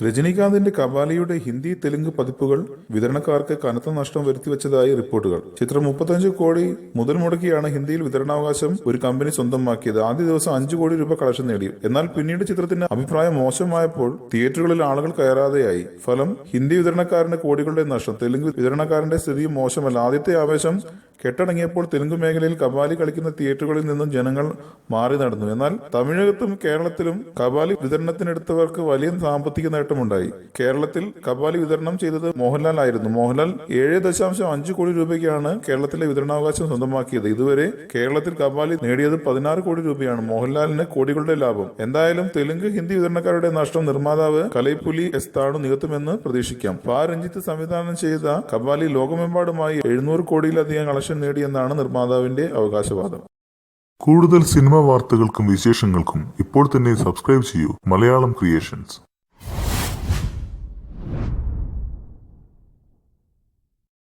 രജനീകാന്തിന്റെ കബാലിയുടെ ഹിന്ദി തെലുങ്ക് പതിപ്പുകൾ വിതരണക്കാർക്ക് കനത്ത നഷ്ടം വരുത്തിവെച്ചതായി റിപ്പോർട്ടുകൾ. ചിത്രം 35 കോടി മുതൽ മുടക്കിയാണ് ഹിന്ദിയിൽ വിതരണാവകാശം ഒരു കമ്പനി സ്വന്തമാക്കിയത്. ആദ്യ ദിവസം 5 കോടി രൂപ കളക്ഷൻ നേടി. എന്നാൽ പിന്നീട് ചിത്രത്തിന്റെ അഭിപ്രായം മോശമായപ്പോൾ തിയേറ്ററുകളിൽ ആളുകൾ കയറാതെയായി. ഫലം ഹിന്ദി വിതരണക്കാരന്റെ കോടികളുടെ നഷ്ടം. തെലുങ്ക് വിതരണക്കാരന്റെ സ്ഥിതിയും മോശമല്ല. ആദ്യത്തെ ആവേശം കെട്ടടങ്ങിയപ്പോൾ തെലുങ്ക് മേഖലയിൽ കബാലി കളിക്കുന്ന തിയേറ്ററുകളിൽ നിന്നും ജനങ്ങൾ മാറി നടന്നു. എന്നാൽ തമിഴകത്തും കേരളത്തിലും കബാലി വിതരണത്തിനെടുത്തവർക്ക് വലിയ സാമ്പത്തിക നേട്ടമുണ്ടായി. കേരളത്തിൽ കബാലി വിതരണം ചെയ്തത് മോഹൻലാൽ ആയിരുന്നു. മോഹൻലാൽ 7.5 കോടി രൂപയ്ക്കാണ് കേരളത്തിലെ വിതരണാവകാശം സ്വന്തമാക്കിയത്. ഇതുവരെ കേരളത്തിൽ കബാലി നേടിയത് 16 കോടി രൂപയാണ്. മോഹൻലാലിന് കോടികളുടെ ലാഭം. എന്തായാലും തെലുങ്ക് ഹിന്ദി വിതരണക്കാരുടെ നഷ്ടം നിർമ്മാതാവ് കലൈപുലി എസ് താണു നികത്തുമെന്ന് പ്രതീക്ഷിക്കാം. രഞ്ജിത്ത് സംവിധാനം ചെയ്ത കബാലി ലോകമെമ്പാടുമായി 700 കോടിയിലധികം കളക്ഷൻ നേടിയെന്നാണ് നിർമ്മാതാവിന്റെ അവകാശവാദം. കൂടുതൽ സിനിമാ വാർത്തകൾക്കും വിശേഷങ്ങൾക്കും ഇപ്പോൾ തന്നെ സബ്സ്ക്രൈബ് ചെയ്യൂ മലയാളം ക്രിയേഷൻസ്.